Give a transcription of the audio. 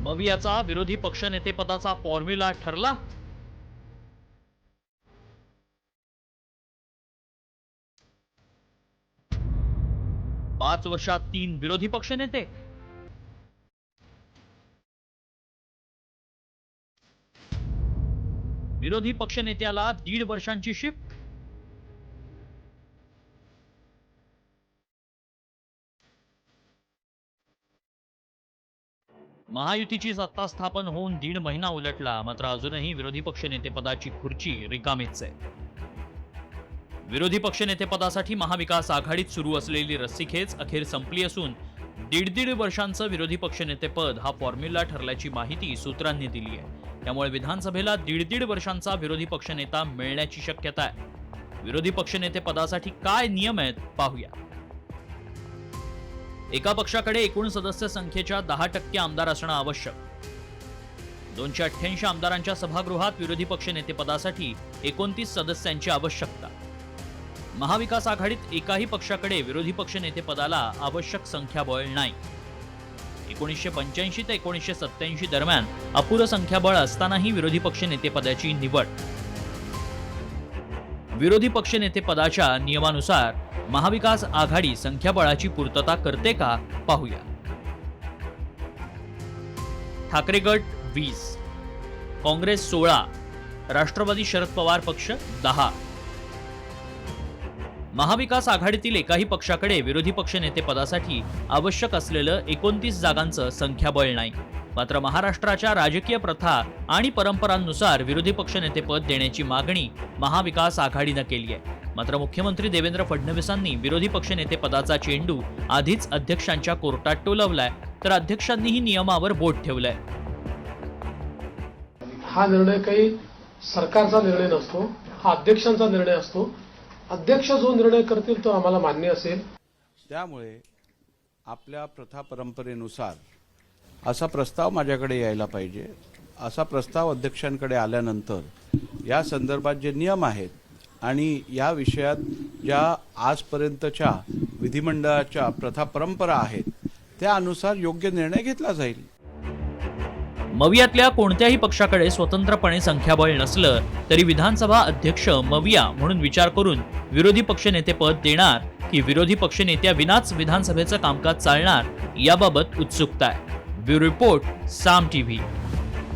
मवियाचा विरोधी पक्षनेतेपदाचा फॉर्म्युला ठरला. पाच वर्षात 3 विरोधी पक्षनेते. विरोधी पक्षनेत्याला 1.5 वर्षांची शिफ्ट. महायुतीची सत्ता स्थापन होऊन 1.5 महिना उलटला, मात्र अजूनही विरोधी पक्षनेतेपदाची खुर्ची रिकामीच आहे. विरोधी पक्षनेतेपदासाठी महाविकास आघाडीत सुरू असलेली रस्सीखेच अखेर संपली असून 1.5 वर्षांचं विरोधी पक्षनेतेपद हा फॉर्म्युला ठरल्याची माहिती सूत्रांनी दिली आहे. त्यामुळे विधानसभेला 1.5 वर्षांचा विरोधी पक्षनेता मिळण्याची शक्यता आहे. विरोधी पक्षनेतेपदासाठी काय नियम आहेत पाहूया. एका पक्षाकडे एकूण सदस्य संख्येच्या 10% आमदार असणं आवश्यक. 288 आमदारांच्या सभागृहात विरोधी पक्षनेतेपदासाठी 29 सदस्यांची आवश्यकता. महाविकास आघाडीत एकाही पक्षाकडे विरोधी पक्षनेतेपदाला आवश्यक संख्याबळ नाही. 1985 ते 1987 दरम्यान अपुरं संख्याबळ असतानाही विरोधी पक्षनेतेपदाची निवड. विरोधी पक्षनेतेपदाच्या नियमानुसार महाविकास आघाडी संख्याबळाची पूर्तता करते का पाहूया. ठाकरे गट 20, काँग्रेस 16, राष्ट्रवादी शरद पवार पक्ष 10. महाविकास आघाडीतील एकाही पक्षाकडे विरोधी पक्षनेतेपदासाठी आवश्यक असलेलं 29 जागांचं संख्याबळ नाही. मात्र महाराष्ट्राच्या राजकीय प्रथा आणि परंपरांनुसार विरोधी पक्षनेतेपद देण्याची मागणी महाविकास आघाडीनं केली आहे. मात्र मुख्यमंत्री देवेंद्र फडणवीसांनी विरोधी पक्षनेतेपदाचा चेंडू आधीच अध्यक्षांच्या कोर्टात टोलवलाय, तर अध्यक्षांनीही नियमावर बोट ठेवलंय. हा निर्णय काही सरकारचा निर्णय नसतो, हा अध्यक्षांचा निर्णय असतो. अध्यक्ष जो निर्णय करतील तो आम्हाला मान्य असेल. त्यामुळे आपल्या प्रथा परंपरेनुसार असा प्रस्ताव माझ्याकडे यायला पाहिजे. असा प्रस्ताव अध्यक्षांकडे आल्यानंतर या संदर्भात जे नियम आहेत आणि या विषयात ज्या आजपर्यंतच्या विधिमंडळाच्या प्रथा परंपरा आहेत त्यानुसार योग्य निर्णय घेतला जाईल. मवियातल्या कोणत्याही पक्षाकडे स्वतंत्रपणे संख्याबळ नसलं तरी विधानसभा अध्यक्ष मविया म्हणून विचार करून विरोधी पक्षनेतेपद देणार की विरोधी पक्षनेत्याविनाच विधानसभेचं कामकाज चालणार याबाबत उत्सुकता आहे. ब्युरो रिपोर्ट, साम टीव्ही.